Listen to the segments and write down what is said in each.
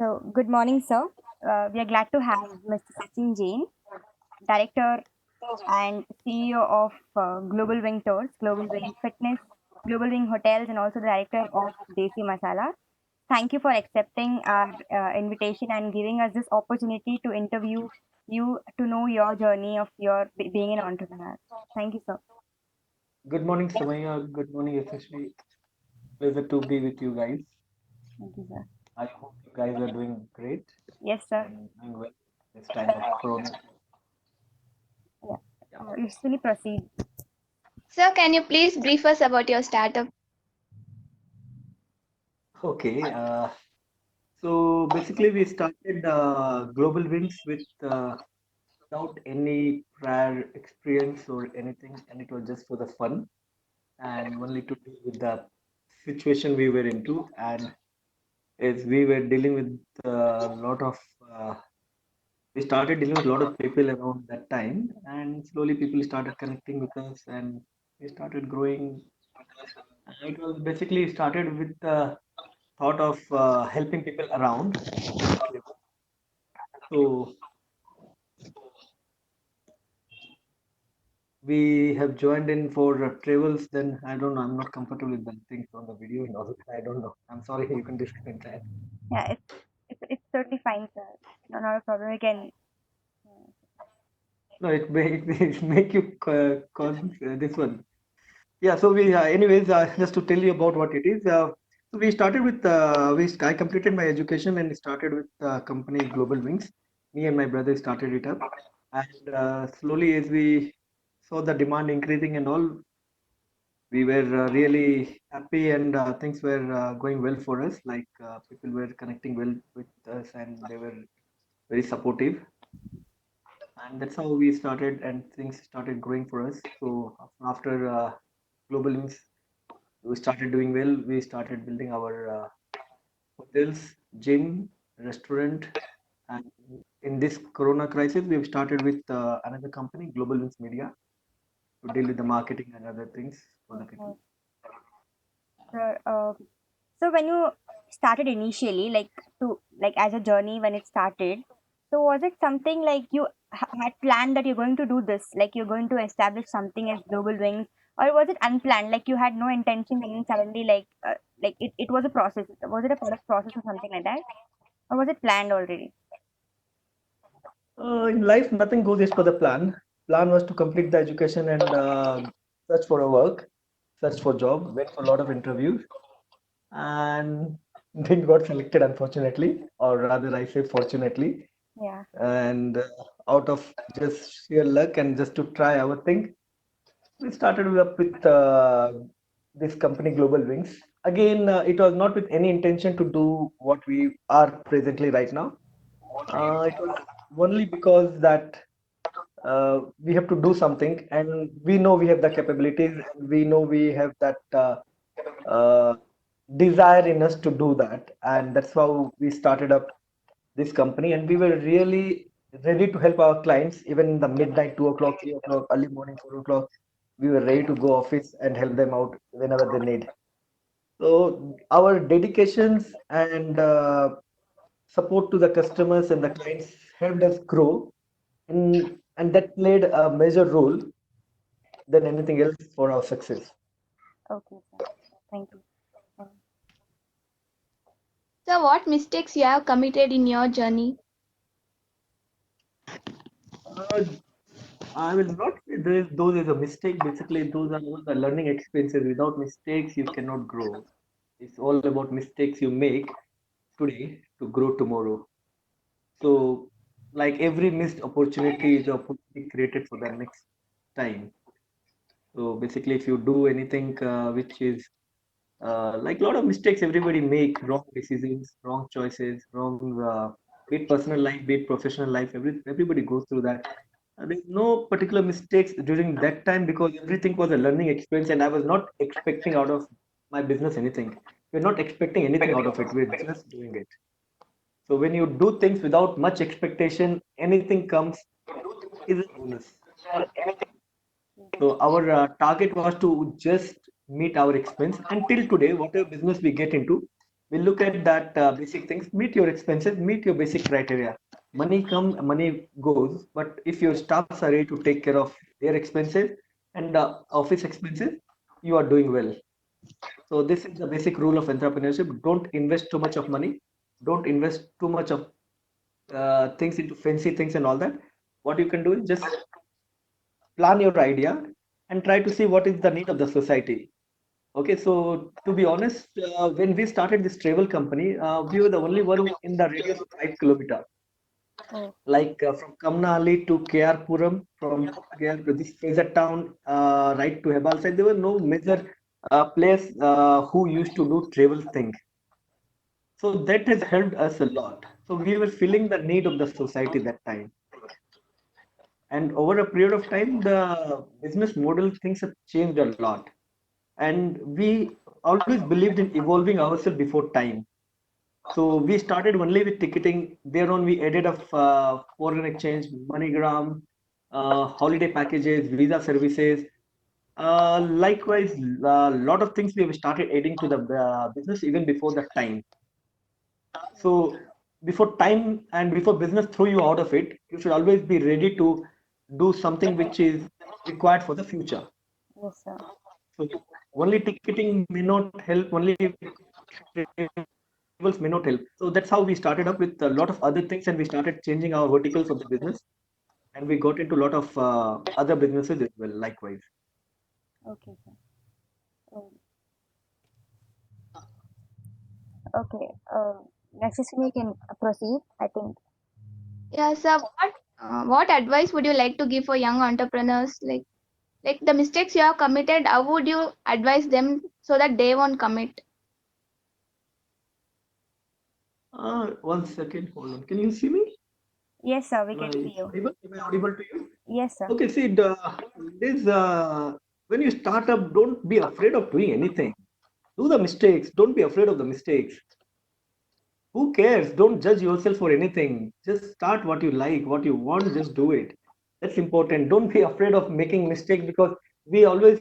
So, good morning, sir. We are glad to have Mr. Sachin Jain, Director and CEO of Global Wing Tours, Global Wing Fitness, Global Wing Hotels, and also the Director of Desi Masala. Thank you for accepting our invitation and giving us this opportunity to interview you to know your journey of your being an entrepreneur. Thank you, sir. Good morning, Samaya. Good morning, Yashasvi. Pleasure to be with you guys. Thank you, sir. I hope you guys are doing great Yes, sir. and doing well this time of Corona. Yeah. Yeah. Usually proceed. Sir, can you please brief us about your startup? Okay. So basically, we started Global Wings with without any prior experience or anything, and it was just for the fun and only to deal with the situation we were into. And as we were dealing with a lot of uh, we started dealing with a lot of people around that time, and slowly people started connecting with us, and we started growing. And it was basically started with the thought of helping people around without labor. So we have joined in for travels. Then I don't know. I'm not comfortable with the things on the video and all. I don't know. I'm sorry. You can disconnect that. Yeah, it's totally fine, sir. No, not a problem. We can. No, it make you cause this one. Yeah, so anyways, just to tell you about what it is. So we started with, I completed my education and started with company Global Wings. Me and my brother started it up, and slowly as we saw the demand increasing and all, we were really happy and things were going well for us. Like people were connecting well with us and they were very supportive, and that's how we started and things started growing for us. So after Global Wings we started doing well. We started building our hotels, gym, restaurant, and in this Corona crisis, we've started with another company, Global Wings Media, to deal with the marketing and other things for the people. Okay. Sir, so when you started initially, like as a journey when it started, so was it something like you had planned that you're going to do this, like you're going to establish something as Global Wings, or was it unplanned, like you had no intention and then suddenly like it was a process? Was it a part of process or something like that, or was it planned already? In life, nothing goes as per the plan. Plan was to complete the education and search for a work, search for job, went for a lot of interviews, and didn't got selected, unfortunately, or rather, I say fortunately. Yeah. And out of just sheer luck and just to try our thing, we started up with this company Global Wings. Again, it was not with any intention to do what we are presently right now. It was only because that we have to do something, and we know we have the capabilities, and we know we have that uh, desire in us to do that, and that's how we started up this company. And we were really ready to help our clients, even in the midnight, 2 o'clock, 3 o'clock, early morning, 4 o'clock. We were ready to go office and help them out whenever they need. So our dedications and support to the customers and the clients helped us grow, and that played a major role than anything else for our success. Okay, sir. Thank you. Um, Sir, what mistakes you have committed in your journey? Uh, I will not say those is a mistake. Basically, those are all the learning experiences. Without mistakes, you cannot grow. It's all about mistakes you make today to grow tomorrow. So, like every missed opportunity is an opportunity created for the next time. So basically, if you do anything which is like a lot of mistakes everybody make, wrong decisions, wrong choices, wrong be it personal life, be it professional life, everybody goes through that. There's no particular mistakes during that time because everything was a learning experience, and I was not expecting out of my business anything. We're not expecting anything out of it. We're just doing it. So when you do things without much expectation, anything comes is a bonus. So our target was to just meet our expense. Until today, whatever business we get into, We look at that basic things, meet your expenses, meet your basic criteria. Money come, money goes, but if your staffs are ready to take care of their expenses and office expenses, you are doing well. So this is the basic rule of entrepreneurship. Don't invest too much of money. Don't invest too much of things into fancy things and all that. What you can do is just plan your idea and try to see what is the need of the society. Okay, so to be honest, when we started this travel company, we were the only one in the radius of 5 kilometers, Oh, like from Kamnali to KR Puram, from KR to this Fraser town, right to Hebal side. There were no major place who used to do travel thing. So that has helped us a lot. So we were feeling the need of the society that time. And over a period of time, the business model things have changed a lot. And we always believed in evolving ourselves before time. So we started only with ticketing. Thereon, we added up foreign exchange, MoneyGram, holiday packages, visa services. Likewise, a lot of things we have started adding to the business even before that time. So before time and before business throw you out of it, you should always be ready to do something which is required for the future. yes, sir. So only ticketing may not help, only travels may not help. So that's how we started up with a lot of other things and we started changing our verticals of the business and we got into a lot of other businesses as well, likewise. Okay, sir. Um, okay. Next is we can proceed. I think. Yeah, sir. What advice would you like to give for young entrepreneurs? Like the mistakes you have committed, how would you advise them so that they won't commit? One second, hold on. Can you see me? Yes, sir. We Am can I see you. audible? Am I audible to you? Yes, sir. Okay, see, this when you start up, don't be afraid of doing anything. Do the mistakes. Don't be afraid of the mistakes. Who cares? Don't judge yourself for anything. Just start what you like, what you want, just do it. That's important. Don't be afraid of making mistakes because we always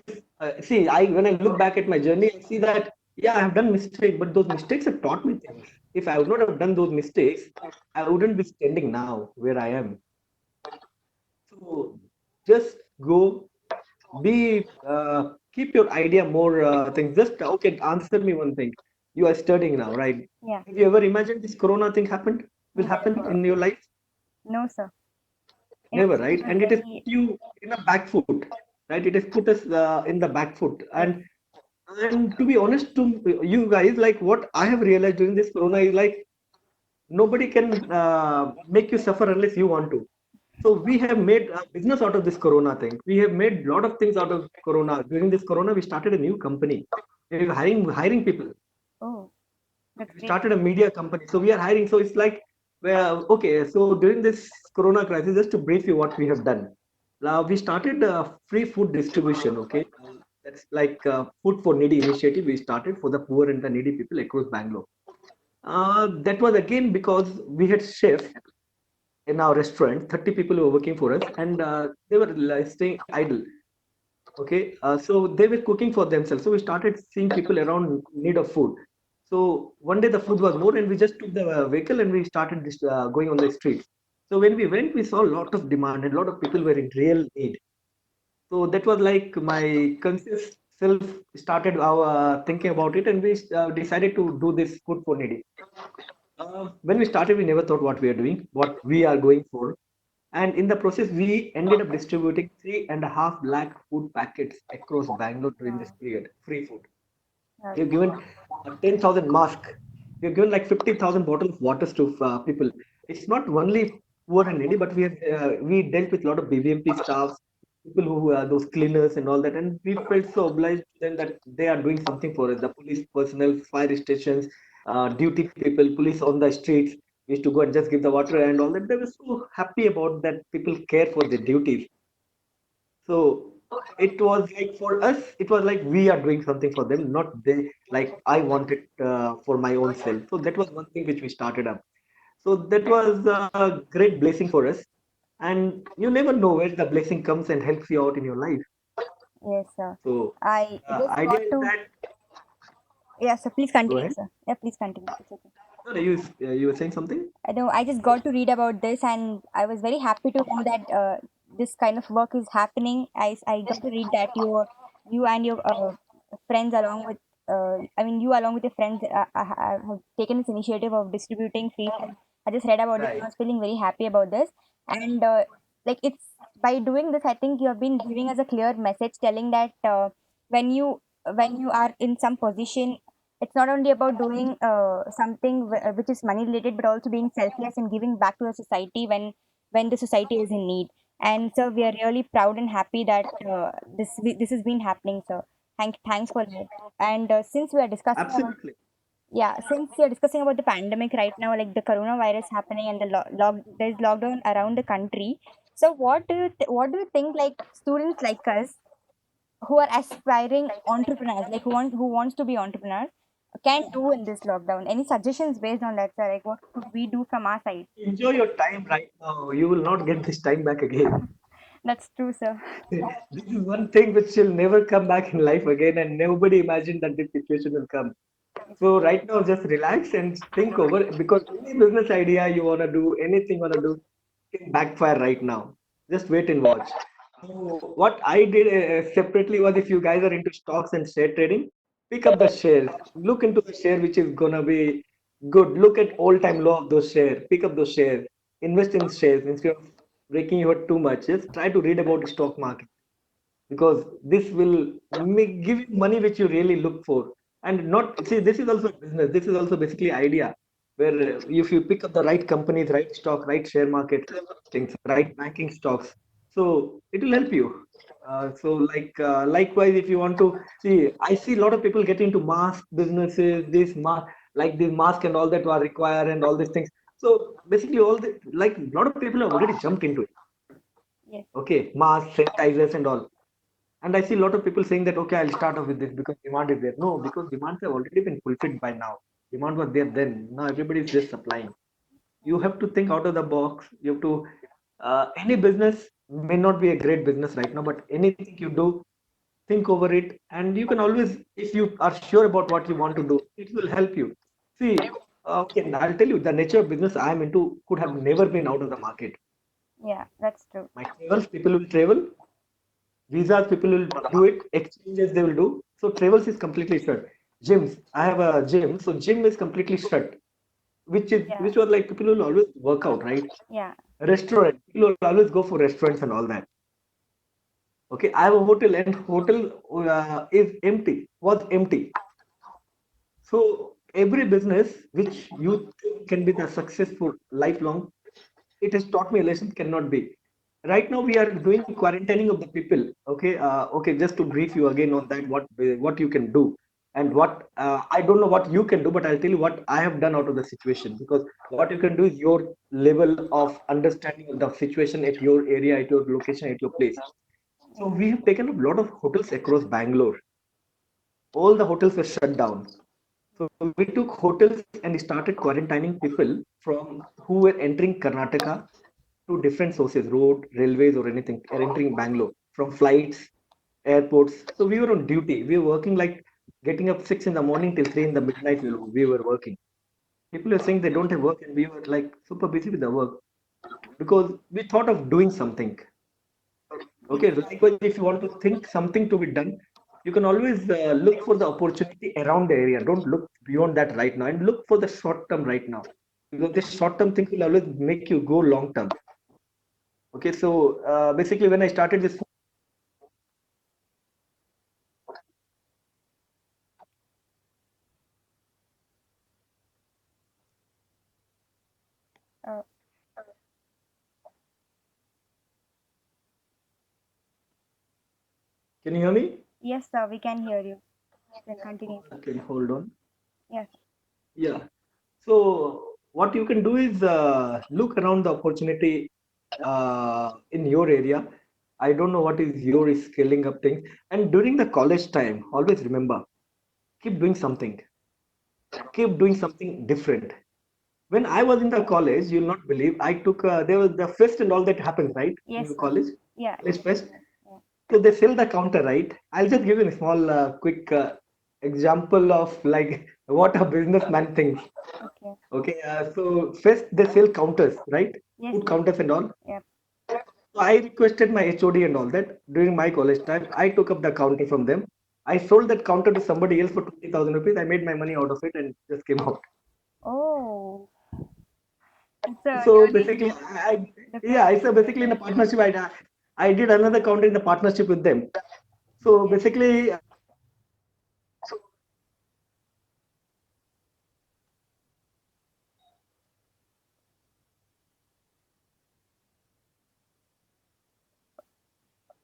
see. I when I look back at my journey, I see that yeah, I have done mistakes, but those mistakes have taught me things. If I would not have done those mistakes, I wouldn't be standing now where I am. So just go be keep your idea more things. Just okay, answer me one thing. You are studying now, right? Yeah. Have you ever imagined this corona thing happened will happen Never. in your life? No, sir. Never, It right? was And it has put very. you in a back foot, right? It has put us in the back foot. Yes. And to be honest to you guys, like what I have realized during this corona is like nobody can make you suffer unless you want to. So we have made a business out of this corona thing. We have made a lot of things out of corona. During this corona, we started a new company. We're hiring people. Oh, that's We great. started a media company. So we are hiring. So it's like, well, okay. So during this corona crisis, just to brief you what we have done. Now we started free food distribution. Okay, that's like Food for Needy initiative. We started for the poor and the needy people across Bangalore. That was again because we had chefs in our restaurant, 30 people who were working for us, and they were like, staying idle. Okay, so they were cooking for themselves. So we started seeing people around need of food. So one day the food was more, and we just took the vehicle and we started going on the streets. So when we went, we saw a lot of demand and a lot of people were in real need. So that was like my conscious self started our thinking about it, and we decided to do this food for needy. When we started, we never thought what we are doing, what we are going for. And in the process, we ended up distributing 3.5 lakh food packets across Bangalore during this Wow. period, free food. That's We have given 10,000 masks. We have given like 50,000 bottles of waters to people. It's not only poor and needy, but we dealt with a lot of BBMP staffs, people who are those cleaners and all that. And we felt so obliged to them that they are doing something for us. The police personnel, fire stations, duty people, police on the streets. We used to go and just give the water and all that. They were so happy about that people care for their duties. So it was like for us, it was like we are doing something for them, not they like I want it for my own self. So that was one thing which we started up. So that was a great blessing for us. And you never know where the blessing comes and helps you out in your life. yes, sir. So I just idea want is to. that Yeah, so please Go continue, ahead. sir. Yeah, please continue. It's okay. No, no, you were saying something? I know I just got to read about this, and I was very happy to know that this kind of work is happening. I got to read that you and your friends along with I mean you along with your friends have taken this initiative of distributing free food. I just read about it and I Right. was feeling very happy about this. And like it's by doing this, I think you have been giving us a clear message telling that when you when you are in some position, it's not only about doing something which is money related, but also being selfless and giving back to the society when the society is in need. And so we are really proud and happy that this has been happening, sir. Thanks for that. And since we are discussing about Absolutely. yeah, since we are discussing about the pandemic right now, like the coronavirus happening and the there's lockdown around the country. So what do you think, like students like us who are aspiring entrepreneurs, like who wants to be entrepreneurs, can do in this lockdown? Any suggestions based on that, sir? Like what could we do from our side? Enjoy your time right now. You will not get this time back again. That's true, sir. This is one thing which will never come back in life again, and nobody imagined that this situation will come. So right now, just relax and think over it, because any business idea you wanna do, anything wanna do, can backfire right now. Just wait and watch. So what I did separately was, if you guys are into stocks and share trading, pick up the shares. Look into the share which is gonna be good. Look at all-time low of those shares. Pick up those shares. Invest in shares instead of breaking your too much. Just try to read about the stock market, because this will give you money which you really look for. And not, see, this is also business, this is also basically idea, where if you pick up the right companies, right stock, right share market things, right banking stocks, so it will help you. So likewise, if you want to see, I see a lot of people get into mask businesses, this mask, like this mask and all that are required and all these things. So basically all the, like, a lot of people have already jumped into it. Yes. Okay, mask, sanitizers and all. And I see a lot of people saying that, okay, I'll start off with this because demand is there. No, because demands have already been fulfilled by now. Demand was there then. Now everybody is just supplying. You have to think out of the box. You have to, any business may not be a great business right now, but anything you do, think over it. And you can always, if you are sure about what you want to do, it will help you. See, okay, I'll tell you, the nature of business I'm into could have never been out of the market. Yeah, that's true. My travels, people will travel. Visas, people will do it. Exchanges, they will do. So travels is completely shut. Gyms, I have a gym, so gym is completely shut. Yeah, Which was like, people will always work out, right? yeah, Restaurant, people will always go for restaurants and all that. Okay, I have a hotel, and hotel is empty. Was empty. So every business which you think can be the successful lifelong, it has taught me a lesson cannot be. Right now we are doing quarantining of the people. Okay, okay. Just to brief you again on that, what you can do, and what I don't know what you can do, but I'll tell you what I have done out of the situation. Because what you can do is your level of understanding of the situation at your area, at your location, at your place. So yeah, we have taken up a lot of hotels across Bangalore. All the hotels were shut down. So we took hotels and started quarantining people from who were entering Karnataka to different sources, road, railways, or anything, entering Bangalore from flights, airports. So we were on duty. We were working like getting up 6 in the morning till 3 in the midnight. We were working. People were saying they don't have work, and we were like super busy with the work because we thought of doing something. yes, Okay, likewise, if you want to think something to be done, you can always look for the opportunity around the area. Don't look beyond that right now, and look for the short term right now, because this short term thing will always make you go long term. Okay, so basically, when I started this, uh, can you hear me? yes, sir. We can hear you. Then continue, sir. Okay, hold on. Yes, Yeah. So what you can do is look around the opportunity in your area. I don't know what is your scaling up thing. And during the college time, always remember, keep doing something. Keep doing something different. When I was in the college, you'll not believe, I took there was the fest and all that happens, right? In yes, your sir. college, Yeah, college fest. yeah. So they sell the counter, right? I'll just give you a small, quick. example of like what a businessman thinks. Okay. Okay, so first they sell counters, right? Yes. Food counters and all. Yep. So I requested my HOD and all that during my college time. I took up the counter from them. I sold that counter to somebody else for 20,000 rupees. I made my money out of it and just came out. Oh, it's a So really basically, different. yeah, so basically in a partnership, I did another counter in the partnership with them. So Yes. basically,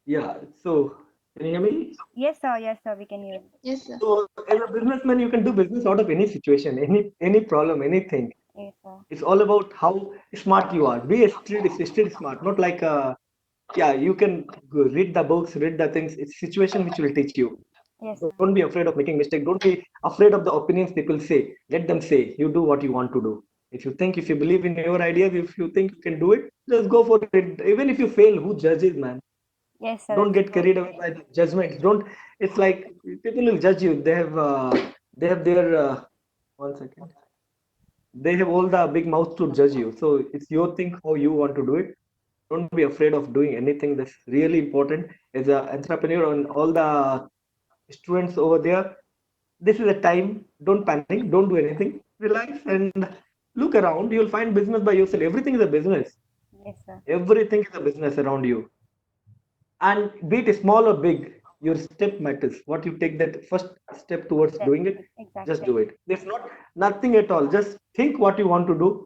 yeah. So can you hear me? Yes, sir. Yes, sir. We can hear you. Yes, sir. So as a businessman, you can do business out of any situation, any problem, anything. Yes, sir. It's all about how smart you are. Be a street smart, not like yeah. You can read the books, read the things. It's situation which will teach you. Yes, sir. Don't be afraid of making mistake. Don't be afraid of the opinions people say. Let them say. You do what you want to do. If you believe in your ideas, if you think you can do it, just go for it. Even if you fail, who judges, man? Yes, sir. Don't That's get true. carried away by the judgments. Don't. It's like people will judge you. They have their 1 second. They have all the big mouths to judge you. So it's your thing how you want to do it. Don't be afraid of doing anything. That's really important as an entrepreneur and all the students over there. This is a time. Don't panic. Don't do anything. Relax and look around. You'll find business by yourself. Everything is a business. Yes, sir. Everything is a business around you. And be it small or big, your step matters. What you take that first step towards That, doing it, just exactly. do it. There's not nothing at all. Just think what you want to do.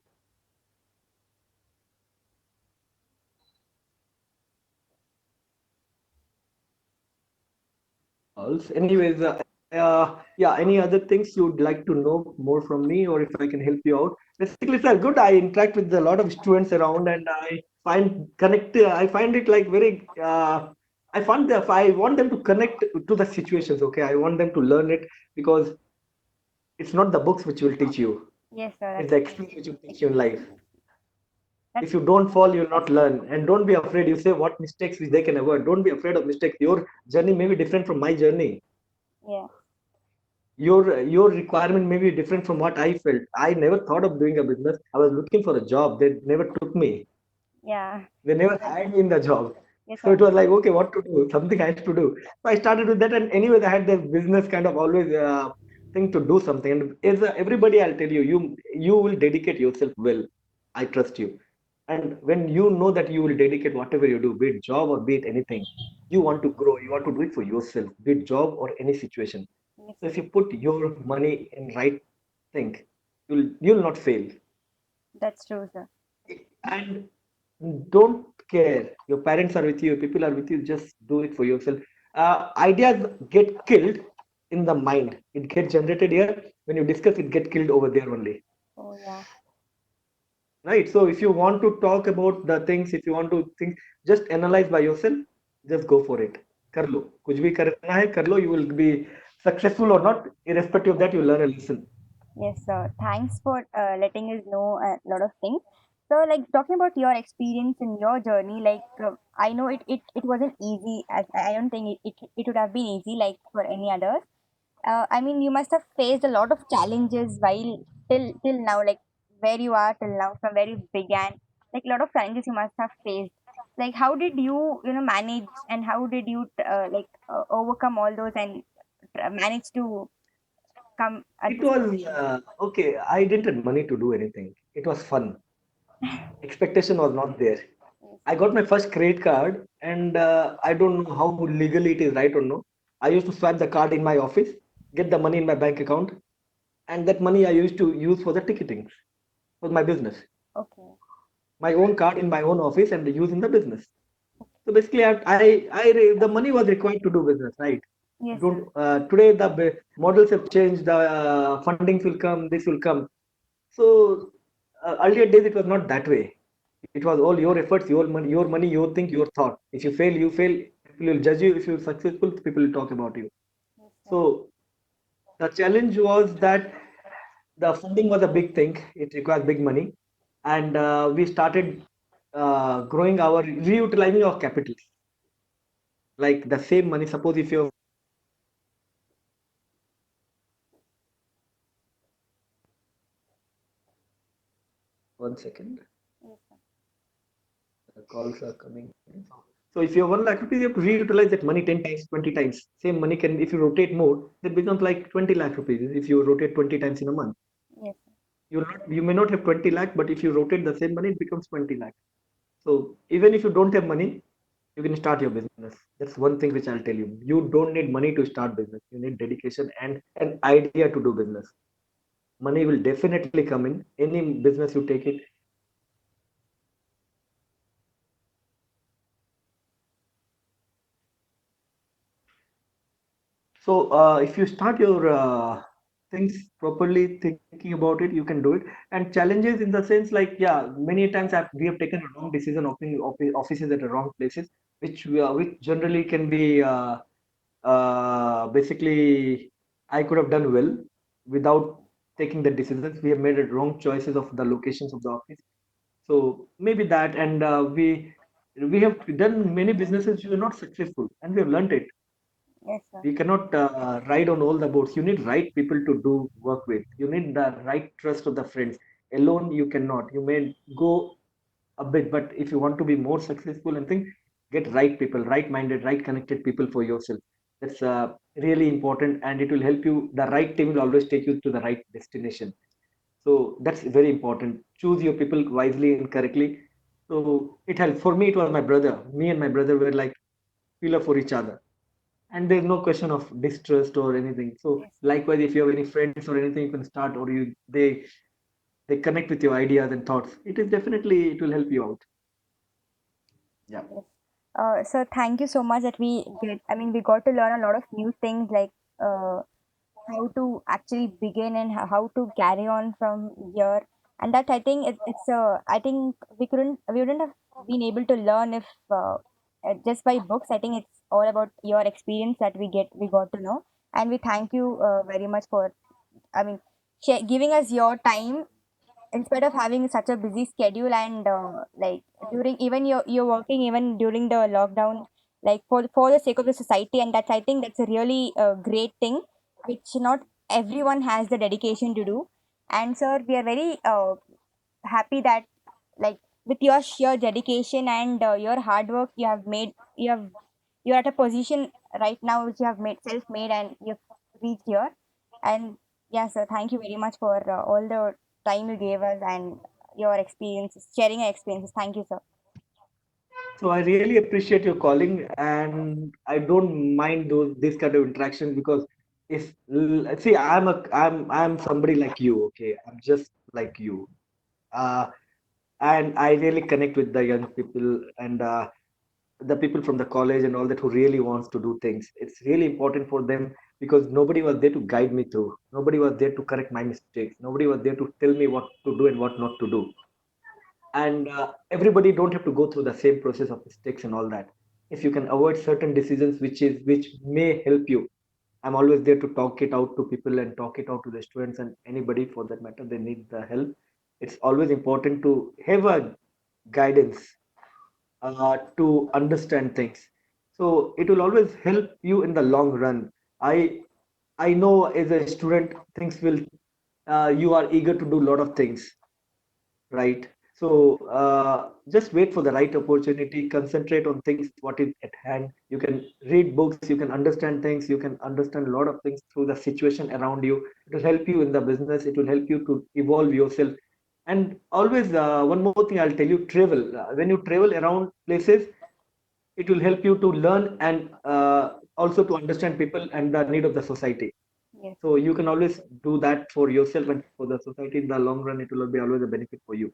Also, anyways, yeah, any other things you'd like to know more from me, or if I can help you out? Basically, sir, good. I interact with a lot of students around, and I find connect. I find it like very. I find that I want them to connect to the situations. Okay, I want them to learn it because it's not the books which will teach you. Yes, sir. It's That's the true. experience which will teach you in life. That's If you don't fall, you'll not learn. And don't be afraid. You say what mistakes which they can avoid. Don't be afraid of mistakes. Your journey may be different from my journey. yeah. Your requirement may be different from what I felt. I never thought of doing a business. I was looking for a job. They never took me. Yeah. They never That's hired me in the job. yes, So sir. it was like, okay, what to do? Something I had to do. So I started with that. And anyways, I had the business kind of always thing to do something. And everybody, I'll tell you, you will dedicate yourself well. I trust you. And when you know that you will dedicate whatever you do, be it job or be it anything, you want to grow. You want to do it for yourself, be it job or any situation. Yes, So sir. if you put your money in right thing, you'll not fail. That's true, sir. And don't care. Your parents are with you, people are with you, just do it for yourself. Ideas get killed in the mind. It gets generated here. When you discuss, it get killed over there only. Oh, yeah. Right. So if you want to talk about the things, if you want to think, just analyze by yourself. Just go for it. कर लो. कुछ भी करना है कर लो. You will be successful or not. Irrespective of that, you learn a lesson. Yes, sir. Thanks for letting us know a lot of things. So, like talking about your experience in your journey, like I know it wasn't easy. As I don't think it would have been easy like for any others. I mean, you must have faced a lot of challenges while till now, like where you are till now, from where you began. Like a lot of challenges you must have faced. Like how did you manage and how did you overcome all those and manage to come at It this was position? okay. I didn't have money to do anything. It was fun. Expectation was not there. Yes. I got my first credit card, and I don't know how legally it is right or no. I used to swipe the card in my office, get the money in my bank account, and that money I used to use for the ticketing for my business. Okay. My own card in my own office and use in the business. So basically, the money was required to do business, right? Yes, sir. Don't today the models have changed. The fundings will come. This will come. So earlier days it was not that way. It was all your efforts, your money, your think, your thought. If you fail, you fail. People will judge you. If you're successful, people will talk about you. Yes, sir. So the challenge was that the funding was a big thing. It requires big money, and we started growing our reutilizing our capital. Like the same money. Suppose if you 1 second. Yes, sir. The calls are coming. So if you have 1 lakh rupees, you have to reutilize that money 10 times, 20 times. Same money can, if you rotate more, it becomes like 20 lakh rupees if you rotate 20 times in a month. Yes, sir. You may not have 20 lakh, but if you rotate the same money, it becomes 20 lakh. So even if you don't have money, you can start your business. That's one thing which I'll tell you. You don't need money to start business. You need dedication and an idea to do business. Money will definitely come in. Any business you take it. So if you start your things properly, thinking about it, you can do it. And challenges in the sense like, yeah, many times we have taken a wrong decision opening offices at the wrong places, which generally can be basically I could have done well without taking the decisions. We have made wrong choices of the locations of the office. So maybe that, and we have done many businesses which were not successful, and we have learned it. Yes, sir. We cannot ride on all the boats. You need right people to do work with. You need the right trust of the friends. Alone you cannot. You may go a bit, but if you want to be more successful and think, get right people, right minded, right connected people for yourself. That's really important, and it will help you. The right team will always take you to the right destination. So that's very important. Choose your people wisely and correctly. So it helped. For me, it was my brother. Me and my brother were like pillar for each other, and there's no question of distrust or anything. So Yes, likewise, if you have any friends or anything, you can start, or they connect with your ideas and thoughts. It is definitely, it will help you out. Yeah. yes. So thank you so much that we got to learn a lot of new things like how to actually begin and how to carry on from here. And that I think I think we wouldn't have been able to learn if just by books. I think it's all about your experience that we got to know. And we thank you very much for, I mean, giving us your time in spite of having such a busy schedule and like during even you're working even during the lockdown, like for the sake of the society. And that's, I think that's a really great thing which not everyone has the dedication to do. And sir, we are very happy that, like, with your sheer dedication and your hard work, you're at a position right now which you have made self-made and you've reached here. And yeah, sir, thank you very much for all the time you gave us and your experiences, sharing your experiences. Thank you, sir. So I really appreciate your calling, and I don't mind those this kind of interaction, because if see, I'm somebody like you. Okay, I'm just like you. uh, and I really connect with the young people, and the people from the college and all that, who really wants to do things. It's really important for them, because nobody was there to guide me through. Nobody was there to correct my mistakes. Nobody was there to tell me what to do and what not to do. And everybody don't have to go through the same process of mistakes and all that. If you can avoid certain decisions which may help you, I'm always there to talk it out to people and talk it out to the students and anybody for that matter. They need the help. It's always important to have a guidance to understand things. So it will always help you in the long run. I know as a student, things will you are eager to do a lot of things, right? So just wait for the right opportunity, concentrate on things what is at hand. You can read books, you can understand things, you can understand a lot of things through the situation around you. It will help you in the business, it will help you to evolve yourself. And always one more thing I'll tell you: travel. When you travel around places, it will help you to learn, and also to understand people and the need of the society. Yes. So you can always do that for yourself and for the society. In the long run, it will be always a benefit for you.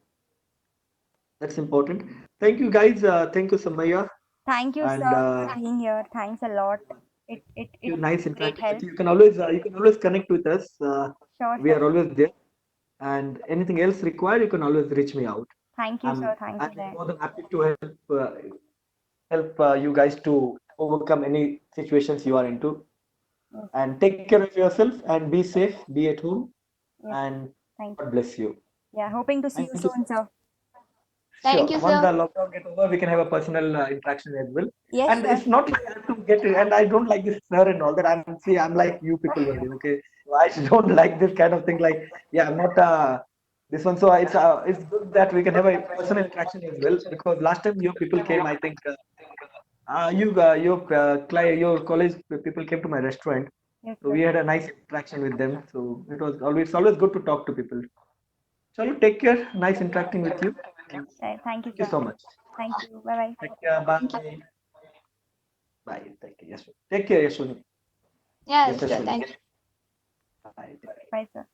That's important. Thank you, guys. Thank you, Samaya. Thank you, And sir, for being here. Thanks a lot. It's you, nice great interacting with help. you. You can always connect with us. Sure, We sir. are always there. And anything else required, you can always reach me out. Thank you, sir. Thank you, I'm sir. more than happy to help you guys to overcome any situations you are into. Yes, And take care of yourself and be safe. Be at home. yes, sir. And Thank you. God bless you. Yeah, hoping to see Thank you you so soon, much. sir. Thank Sure. you, Once sir. the lockdown get over, we can have a personal interaction as well. Yes, And sure, it's sure. not like I have to get it. And I don't like this sir and all that. I'm like you people only. Okay. So I don't like this kind of thing. Like, yeah, I'm not this one. So it's good that we can have a personal interaction as well, because last time your people came, I think your college people came to my restaurant, Yes, so sir. we had a nice interaction with them. So it's always good to talk to people. Shall take care. Nice interacting with you. And Thank you, thank you sir. so much. Thank you. Bye bye. Take care. Thank you. Bye. Bye. Take care. Yes. Take care, Yashwini. Yeah, Yes, sure. Yashwini. Thank you. Bye. Take care. Bye, sir.